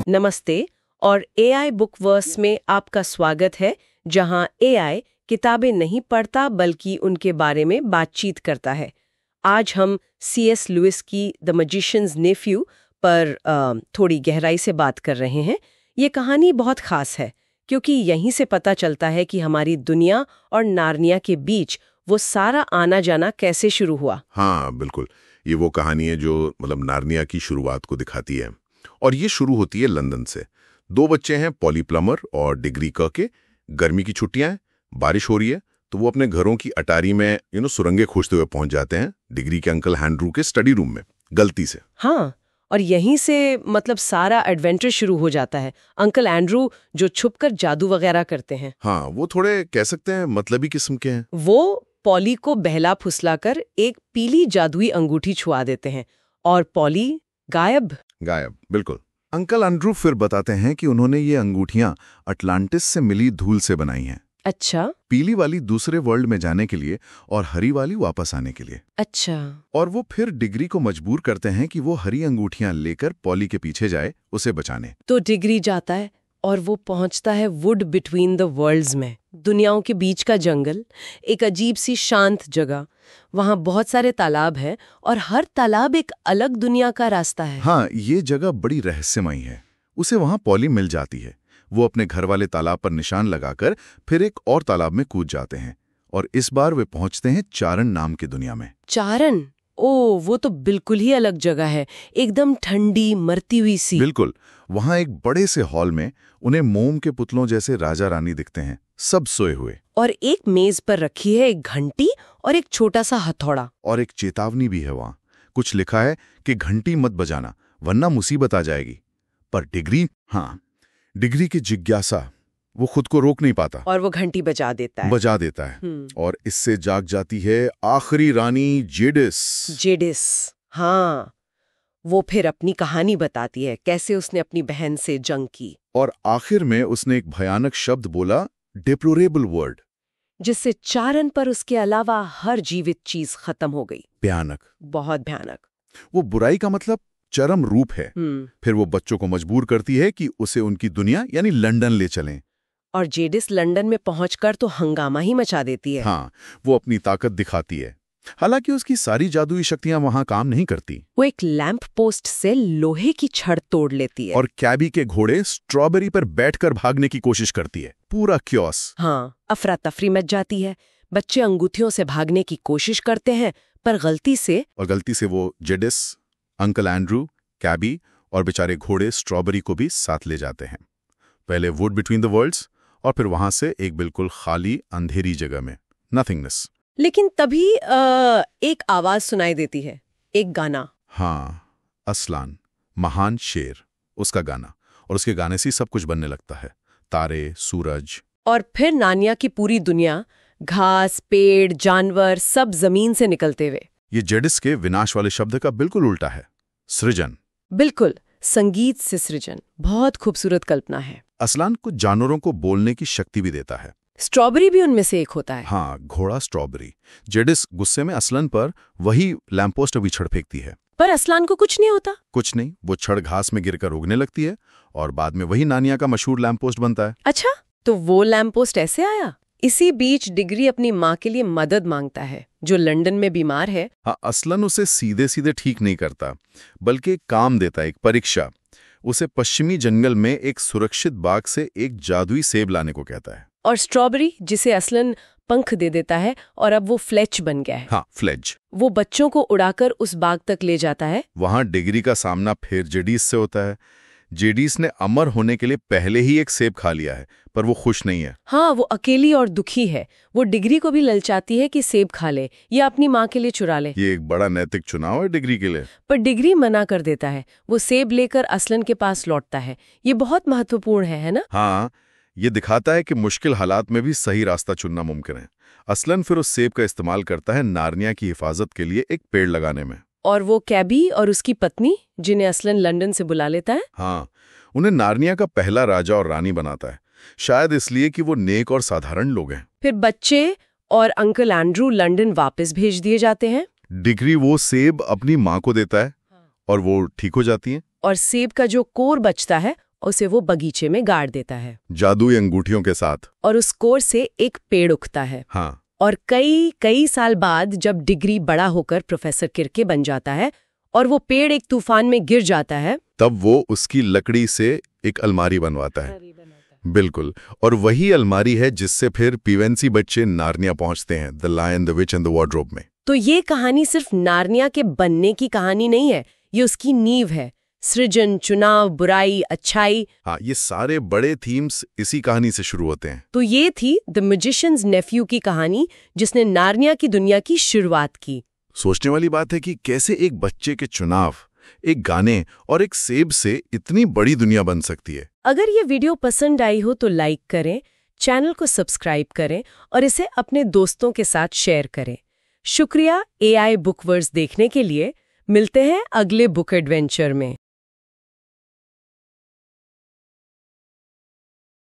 नमस्ते और एआई बुकवर्स में आपका स्वागत है, जहां एआई किताबें नहीं पढ़ता बल्कि उनके बारे में बातचीत करता है। आज हम सीएस लुइस की द मैजिशियंस नेफ्यू पर थोड़ी गहराई से बात कर रहे हैं। ये कहानी बहुत खास है क्योंकि यहीं से पता चलता है कि हमारी दुनिया और नार्निया के बीच वो सारा आना जाना कैसे शुरू हुआ। हाँ बिल्कुल, ये वो कहानी है जो नार्निया की शुरुआत को दिखाती है। और ये शुरू होती है लंदन से। दो बच्चे हैं, पॉली प्लमर और डिग्री के। गर्मी की छुट्टियां हैं, बारिश हो रही है, तो वो अपने घरों की अटारी में सुरंगें खोजते हुए पहुंच जाते हैं डिग्री के अंकल एंड्रू के स्टडी रूम में, गलती से। हाँ, और यहीं से सारा एडवेंचर शुरू हो जाता है। अंकल एंड्रू जो छुपकर जादू वगैरह करते हैं। हाँ, वो थोड़े कह सकते हैं मतलबी किस्म के हैं। वो पॉली को बहला फुसलाकर एक पीली जादुई अंगूठी छुआ देते हैं और पॉली गायब। बिल्कुल। अंकल एंड्रू फिर बताते हैं कि उन्होंने ये अंगूठियां अटलांटिस से मिली धूल से बनाई हैं। अच्छा। पीली वाली दूसरे वर्ल्ड में जाने के लिए और हरी वाली वापस आने के लिए। अच्छा। और वो फिर डिग्री को मजबूर करते हैं कि वो हरी अंगूठियां लेकर पॉली के पीछे जाए, उसे बचाने। तो डिग्री जाता है और वो पहुंचता है वुड बिटवीन द वर्ल्ड्स में, दुनियाओं के बीच का जंगल, एक अजीब सी शांत जगह। वहां बहुत सारे तालाब हैं और हर तालाब एक अलग दुनिया का रास्ता है। हाँ, ये जगह बड़ी रहस्यमयी है। उसे वहां पॉली मिल जाती है। वो अपने घर वाले तालाब पर निशान लगाकर फिर एक और तालाब में कूद जाते हैं और इस बार वे पहुंचते हैं चारण नाम की दुनिया में। चारण? ओ, वो तो बिल्कुल ही अलग जगह है, एकदम ठंडी मरती हुई सी। बिल्कुल। वहां एक बड़े से हॉल में उन्हें मोम के पुतलों जैसे राजा रानी दिखते हैं, सब सोए हुए। और एक मेज पर रखी है एक घंटी और एक छोटा सा हथौड़ा। और एक चेतावनी भी है वहां। कुछ लिखा है कि घंटी मत बजाना वरना मुसीबत आ जाएगी। पर डिग्री की जिज्ञासा, वो खुद को रोक नहीं पाता और वो घंटी बजा देता है। और इससे जाग जाती है आखिरी रानी जेडिस। हाँ, वो फिर अपनी कहानी बताती है, कैसे उसने अपनी बहन से जंग की और आखिर में उसने एक भयानक शब्द बोला, डिप्लोरेबल वर्ड, जिससे चारण पर उसके अलावा हर जीवित चीज खत्म हो गई। भयानक, बहुत भयानक। वो बुराई का चरम रूप है। फिर वो बच्चों को मजबूर करती है कि उसे उनकी दुनिया यानी लंदन ले चलें। और जेडिस लंदन में पहुंचकर तो हंगामा ही मचा देती है। हाँ, वो अपनी ताकत दिखाती है। हालांकि उसकी सारी जादुई शक्तियां वहां काम नहीं करती। वो एक लैंप पोस्ट से लोहे की छड़ तोड़ लेती है और कैबी के घोड़े स्ट्रॉबेरी पर बैठकर भागने की कोशिश करती है। पूरा क्योस। हाँ, अफरा तफरी मच जाती है। बच्चे अंगूठियों से भागने की कोशिश करते हैं पर गलती से वो जेडिस, अंकल एंड्रू, कैबी और बेचारे घोड़े स्ट्रॉबेरी को भी साथ ले जाते हैं। पहले वुड बिटवीन द वर्ल्ड्स और फिर वहां से एक बिल्कुल खाली अंधेरी जगह में, नथिंगनेस। लेकिन तभी एक आवाज सुनाई देती है, एक गाना। हाँ, असलान, महान शेर, उसका गाना। और उसके गाने से सब कुछ बनने लगता है, तारे, सूरज। और फिर नानिया की पूरी दुनिया, घास, पेड़, जानवर, सब जमीन से निकलते हुए। ये जेडिस के विनाश वाले शब्द का बिल्कुल उल्टा है, सृजन। बिल्कुल, संगीत से सृजन। बहुत खूबसूरत कल्पना है। असलान कुछ जानवरों को बोलने की शक्ति भी देता है। स्ट्रॉबेरी भी उनमें से एक होता है। हाँ, घोड़ा स्ट्रॉबेरी। जेडिस गुस्से में असलन पर वही लैंपपोस्ट भी छड़ फेंकती है, पर असलान को कुछ नहीं होता। कुछ नहीं, वो छड़ घास में गिरकर उगने लगती है और बाद में वही नानिया का मशहूर लैंपपोस्ट बनता है। अच्छा, तो वो लैंपपोस्ट ऐसे आया। इसी बीच डिग्री अपनी माँ के लिए मदद मांगता है, जो लंदन में बीमार है। हाँ, असलन उसे सीधे सीधे ठीक नहीं करता, बल्कि एक काम देता है, एक परीक्षा। उसे पश्चिमी जंगल में एक सुरक्षित बाग से एक जादुई सेब लाने को कहता है। और स्ट्रॉबेरी, जिसे असलन पंख दे देता है और अब वो फ्लेच बन गया है। हाँ, फ्लेज। वो बच्चों को उड़ाकर उस बाग तक ले जाता है। वहां डिग्री का सामना फिर जेडिस से होता है। जेडिस ने अमर होने के लिए पहले ही एक सेब खा लिया है, पर वो खुश नहीं है। हाँ, वो अकेली और दुखी है। वो डिग्री को भी ललचाती है कि सेब खा ले या अपनी माँ के लिए चुरा ले। ये एक बड़ा नैतिक चुनाव है डिग्री के लिए। पर डिग्री मना कर देता है। वो सेब लेकर असलन के पास लौटता है। ये बहुत महत्वपूर्ण है ना? हाँ, ये दिखाता है कि मुश्किल हालात में भी सही रास्ता चुनना मुमकिन है। असलन फिर उस सेब का इस्तेमाल करता है नार्निया की हिफाजत के लिए एक पेड़ लगाने में। और वो कैबी और उसकी पत्नी, जिन्हें असलन लंदन से बुला लेता है, हाँ, उन्हें नार्निया का पहला राजा और रानी बनाता है, शायद इसलिए कि वो नेक और साधारण लोग हैं। फिर बच्चे और अंकल एंड्रू लंदन वापस भेज दिए जाते हैं। डिग्री वो सेब अपनी माँ को देता है और वो ठीक हो जाती है। और सेब का जो कोर बचता है उसे वो बगीचे में गाड़ देता है जादुई अंगूठियों के साथ। और उस कोर से एक पेड़ उगता है। हाँ। और कई साल बाद जब डिग्री बड़ा होकर प्रोफेसर किरके बन जाता है और वो पेड़ एक तूफान में गिर जाता है, तब वो उसकी लकड़ी से एक अलमारी बनवाता है। बिल्कुल। और वही अलमारी है जिससे फिर पीवेंसी बच्चे नार्निया पहुंचते हैं, the lion, the witch and the wardrobe में। तो ये कहानी सिर्फ नार्निया के बनने की कहानी नहीं है, ये उसकी नींव है। सृजन, चुनाव, बुराई, अच्छाई। हाँ, ये सारे बड़े थीम्स इसी कहानी से शुरू होते हैं। तो ये थी द मैजिशियंस नेफ्यू की कहानी, जिसने नार्निया की दुनिया की शुरुआत की। सोचने वाली बात है कि कैसे एक बच्चे के चुनाव, एक गाने और एक सेब से इतनी बड़ी दुनिया बन सकती है। अगर ये वीडियो पसंद आई हो तो लाइक करें, चैनल को सब्सक्राइब करें और इसे अपने दोस्तों के साथ शेयर करें। शुक्रिया AI बुकवर्स देखने के लिए। मिलते हैं अगले बुक एडवेंचर में।